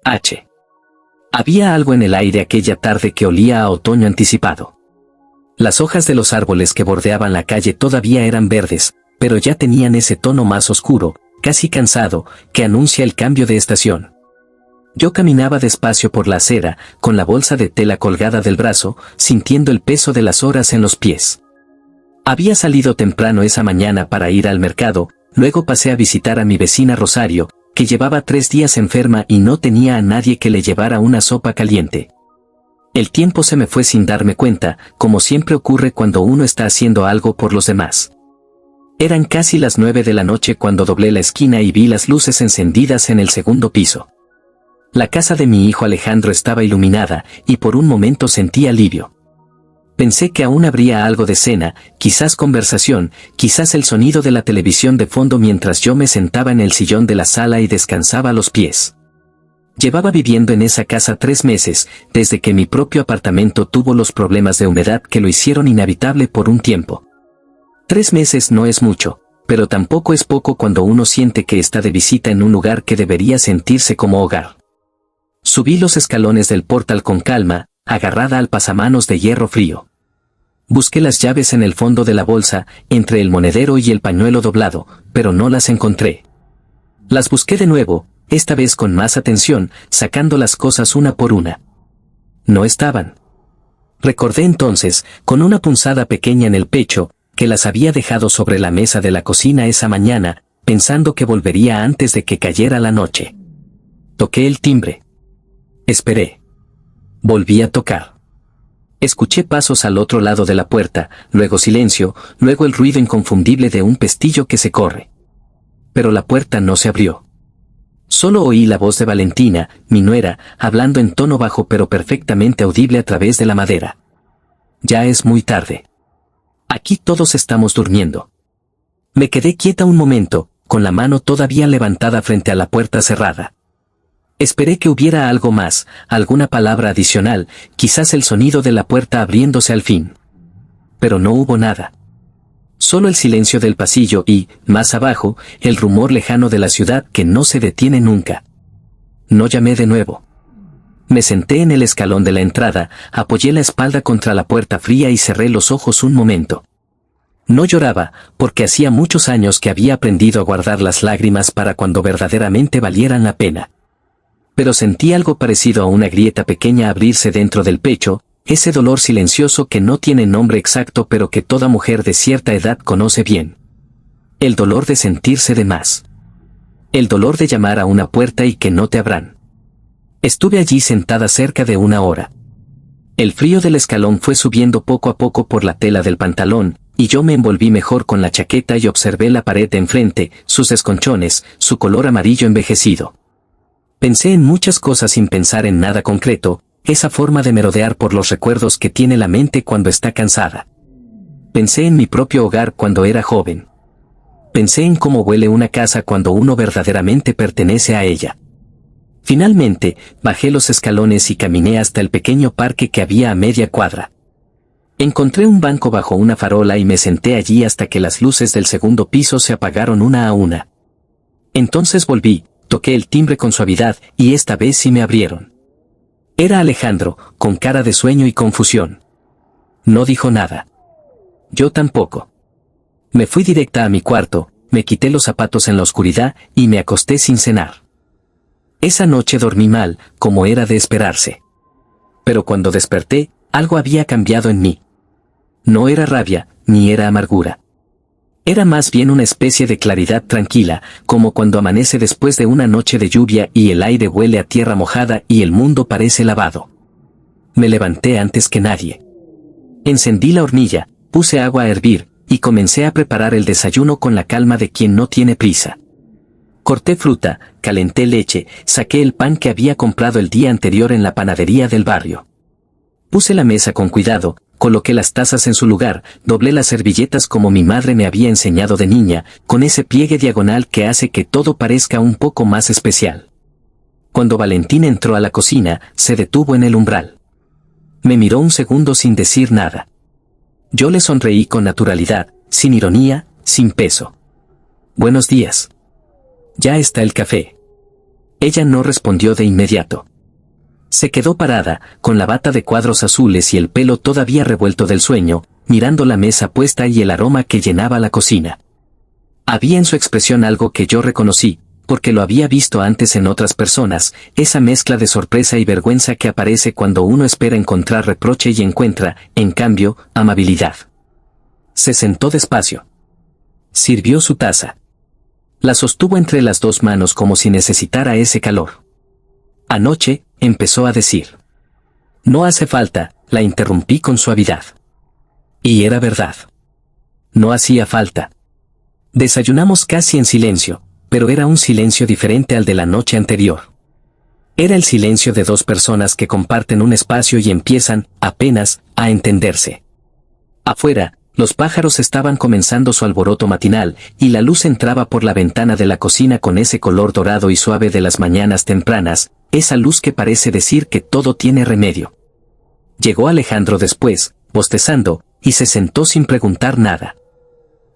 H. Había algo en el aire aquella tarde que olía a otoño anticipado. Las hojas de los árboles que bordeaban la calle todavía eran verdes, pero ya tenían ese tono más oscuro, casi cansado, que anuncia el cambio de estación. Yo caminaba despacio por la acera, con la bolsa de tela colgada del brazo, sintiendo el peso de las horas en los pies. Había salido temprano esa mañana para ir al mercado, luego pasé a visitar a mi vecina Rosario, que llevaba 3 días enferma y no tenía a nadie que le llevara una sopa caliente. El tiempo se me fue sin darme cuenta, como siempre ocurre cuando uno está haciendo algo por los demás. Eran casi las 9 de la noche cuando doblé la esquina y vi las luces encendidas en el segundo piso. La casa de mi hijo Alejandro estaba iluminada, y por un momento sentí alivio. Pensé que aún habría algo de cena, quizás conversación, quizás el sonido de la televisión de fondo mientras yo me sentaba en el sillón de la sala y descansaba a los pies. Llevaba viviendo en esa casa 3 meses, desde que mi propio apartamento tuvo los problemas de humedad que lo hicieron inhabitable por un tiempo. 3 meses no es mucho, pero tampoco es poco cuando uno siente que está de visita en un lugar que debería sentirse como hogar. Subí los escalones del portal con calma, agarrada al pasamanos de hierro frío. Busqué las llaves en el fondo de la bolsa, entre el monedero y el pañuelo doblado, pero no las encontré. Las busqué de nuevo, esta vez con más atención, sacando las cosas una por una. No estaban. Recordé entonces, con una punzada pequeña en el pecho, que las había dejado sobre la mesa de la cocina esa mañana, pensando que volvería antes de que cayera la noche. Toqué el timbre. Esperé. Volví a tocar. Escuché pasos al otro lado de la puerta, luego silencio, luego el ruido inconfundible de un pestillo que se corre. Pero la puerta no se abrió. Solo oí la voz de Valentina, mi nuera, hablando en tono bajo pero perfectamente audible a través de la madera. Ya es muy tarde. Aquí todos estamos durmiendo. Me quedé quieta un momento, con la mano todavía levantada frente a la puerta cerrada. Esperé que hubiera algo más, alguna palabra adicional, quizás el sonido de la puerta abriéndose al fin. Pero no hubo nada. Solo el silencio del pasillo y, más abajo, el rumor lejano de la ciudad que no se detiene nunca. No llamé de nuevo. Me senté en el escalón de la entrada, apoyé la espalda contra la puerta fría y cerré los ojos un momento. No lloraba, porque hacía muchos años que había aprendido a guardar las lágrimas para cuando verdaderamente valieran la pena. Pero sentí algo parecido a una grieta pequeña abrirse dentro del pecho, ese dolor silencioso que no tiene nombre exacto pero que toda mujer de cierta edad conoce bien. El dolor de sentirse de más. El dolor de llamar a una puerta y que no te abran. Estuve allí sentada cerca de 1 hora. El frío del escalón fue subiendo poco a poco por la tela del pantalón, y yo me envolví mejor con la chaqueta y observé la pared de enfrente, sus esconchones, su color amarillo envejecido. Pensé en muchas cosas sin pensar en nada concreto, esa forma de merodear por los recuerdos que tiene la mente cuando está cansada. Pensé en mi propio hogar cuando era joven. Pensé en cómo huele una casa cuando uno verdaderamente pertenece a ella. Finalmente, bajé los escalones y caminé hasta el pequeño parque que había a media cuadra. Encontré un banco bajo una farola y me senté allí hasta que las luces del segundo piso se apagaron una a una. Entonces volví. Toqué el timbre con suavidad, y esta vez sí me abrieron. Era Alejandro, con cara de sueño y confusión. No dijo nada. Yo tampoco. Me fui directa a mi cuarto, me quité los zapatos en la oscuridad, y me acosté sin cenar. Esa noche dormí mal, como era de esperarse. Pero cuando desperté, algo había cambiado en mí. No era rabia, ni era amargura. Era más bien una especie de claridad tranquila, como cuando amanece después de una noche de lluvia y el aire huele a tierra mojada y el mundo parece lavado. Me levanté antes que nadie. Encendí la hornilla, puse agua a hervir, y comencé a preparar el desayuno con la calma de quien no tiene prisa. Corté fruta, calenté leche, saqué el pan que había comprado el día anterior en la panadería del barrio. Puse la mesa con cuidado, coloqué las tazas en su lugar, doblé las servilletas como mi madre me había enseñado de niña, con ese pliegue diagonal que hace que todo parezca un poco más especial. Cuando Valentina entró a la cocina, se detuvo en el umbral. Me miró un segundo sin decir nada. Yo le sonreí con naturalidad, sin ironía, sin peso. Buenos días. Ya está el café. Ella no respondió de inmediato. Se quedó parada, con la bata de cuadros azules y el pelo todavía revuelto del sueño, mirando la mesa puesta y el aroma que llenaba la cocina. Había en su expresión algo que yo reconocí, porque lo había visto antes en otras personas, esa mezcla de sorpresa y vergüenza que aparece cuando uno espera encontrar reproche y encuentra, en cambio, amabilidad. Se sentó despacio. Sirvió su taza. La sostuvo entre las dos manos como si necesitara ese calor. Anoche, empezó a decir. No hace falta, la interrumpí con suavidad. Y era verdad. No hacía falta. Desayunamos casi en silencio, pero era un silencio diferente al de la noche anterior. Era el silencio de dos personas que comparten un espacio y empiezan, apenas, a entenderse. Afuera, los pájaros estaban comenzando su alboroto matinal, y la luz entraba por la ventana de la cocina con ese color dorado y suave de las mañanas tempranas, esa luz que parece decir que todo tiene remedio. Llegó Alejandro después, bostezando, y se sentó sin preguntar nada.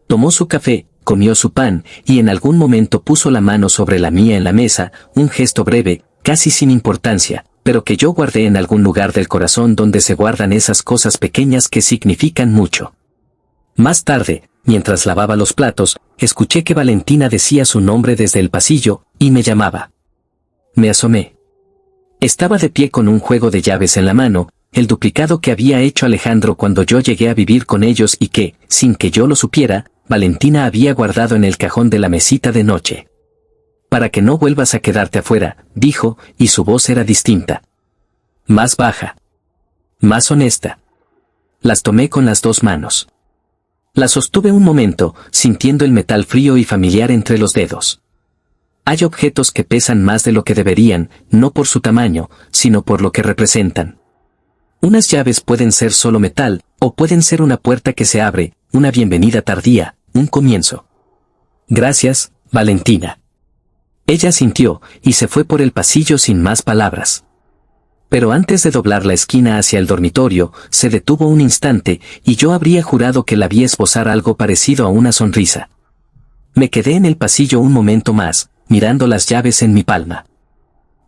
Tomó su café, comió su pan, y en algún momento puso la mano sobre la mía en la mesa, un gesto breve, casi sin importancia, pero que yo guardé en algún lugar del corazón donde se guardan esas cosas pequeñas que significan mucho. Más tarde, mientras lavaba los platos, escuché que Valentina decía su nombre desde el pasillo, y me llamaba. Me asomé. Estaba de pie con un juego de llaves en la mano, el duplicado que había hecho Alejandro cuando yo llegué a vivir con ellos y que, sin que yo lo supiera, Valentina había guardado en el cajón de la mesita de noche. Para que no vuelvas a quedarte afuera, dijo, y su voz era distinta. Más baja. Más honesta. Las tomé con las dos manos. La sostuve un momento, sintiendo el metal frío y familiar entre los dedos. Hay objetos que pesan más de lo que deberían, no por su tamaño, sino por lo que representan. Unas llaves pueden ser solo metal, o pueden ser una puerta que se abre, una bienvenida tardía, un comienzo. Gracias, Valentina. Ella asintió, y se fue por el pasillo sin más palabras. Pero antes de doblar la esquina hacia el dormitorio, se detuvo un instante, y yo habría jurado que la vi esbozar algo parecido a una sonrisa. Me quedé en el pasillo un momento más, mirando las llaves en mi palma.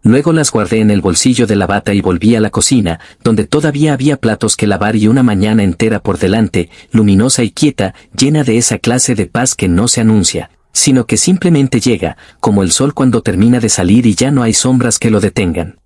Luego las guardé en el bolsillo de la bata y volví a la cocina, donde todavía había platos que lavar y una mañana entera por delante, luminosa y quieta, llena de esa clase de paz que no se anuncia, sino que simplemente llega, como el sol cuando termina de salir y ya no hay sombras que lo detengan.